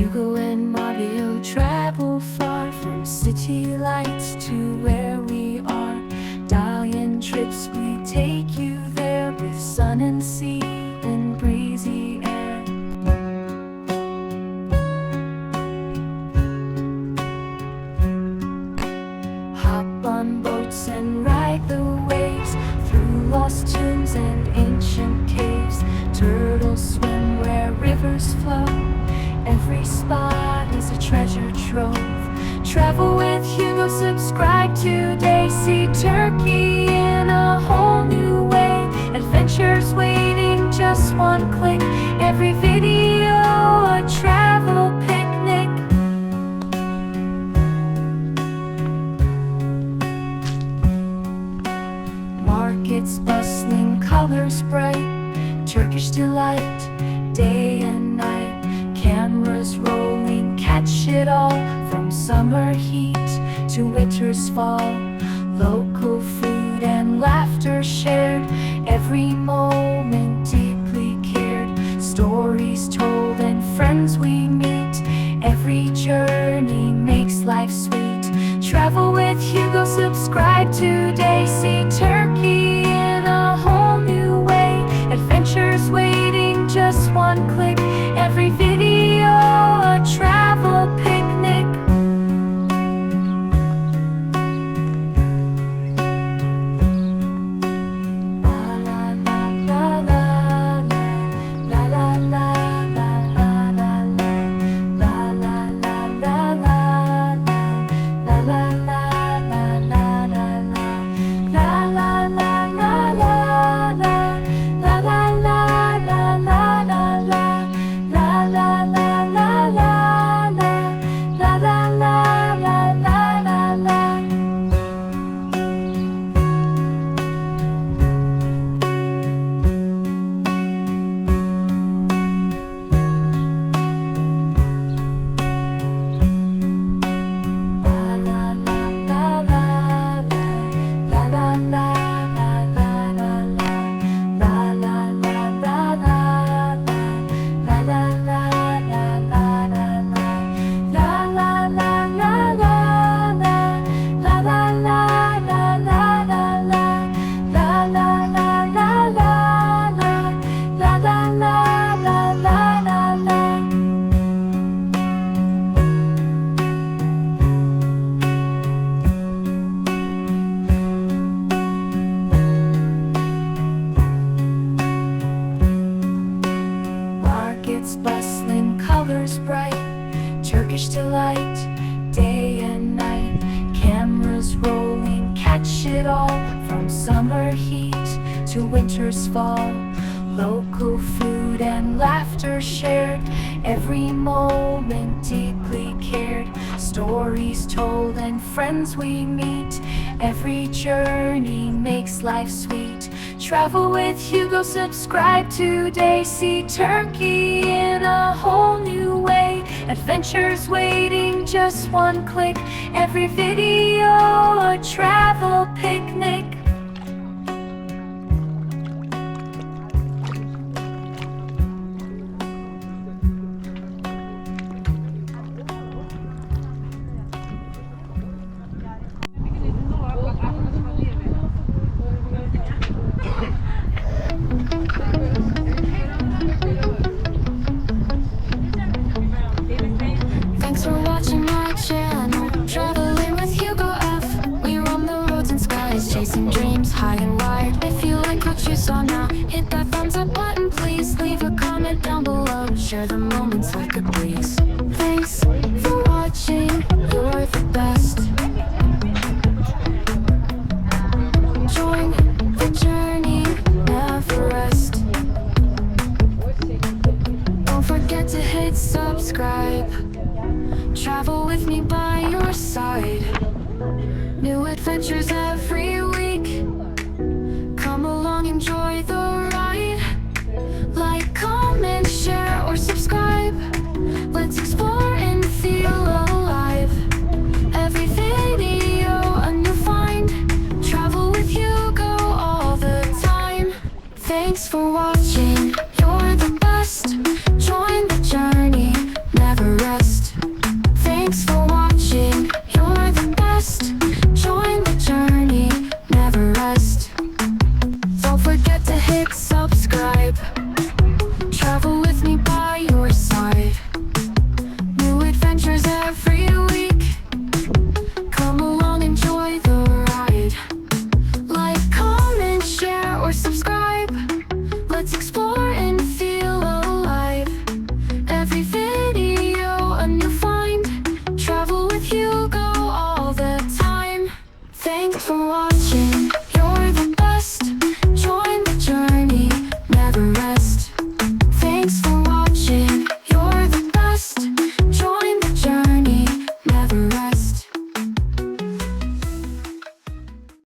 Hugo and Mario travel far, from city lights to where we are. Dalyan trips, we take you there, with sun and sea and breezy air. Hop on boats and ride the waves, through lost tombs and ancient caves. Turtles swim where rivers flow, every spot is a treasure trove. Travel with Hugo, subscribe today. See Turkey in a whole new way. Adventures waiting, just one click. Every video a travel picnic. Markets bustling, colors bright, Turkish delight, day and night. Cameras rolling, catch it all, from summer heat to winter's fall. Local food and laughter shared, every moment deeply cared. Stories told and friends we meet, every journey makes life sweet. Travel with Hugo, subscribe today. See Turkey in a whole new way. Adventures waiting, just one click. Every video a travel picnic. La la la la la la la la la la la la la la la la la Bustling, colors bright, Turkish delight, day and night. Cameras rolling, catch it all, from summer heat to winter's fall. Local food and laughter shared, every moment deeply cared. Stories told and friends we meet, every journey makes life sweet. Travel with Hugo, subscribe today. See Turkey in a whole new way. Adventures waiting, just one click. Every video a travel picnic. Thanks for watching my channel, traveling with Hugo F. We roam the roads and skies, chasing dreams high and wide. If you like what you saw now, hit that thumbs up button, please. Leave a comment down below, share the moments like a breeze. Thanks for watching, you're the best. Join the journey, never rest. Don't forget to hit subscribe. Travel with me by your side. New adventures every week. Come along, enjoy the ride. Like, comment, share, or subscribe. Let's explore and feel alive. Every video a new find. Travel with Hugo all the time. Thanks for watching.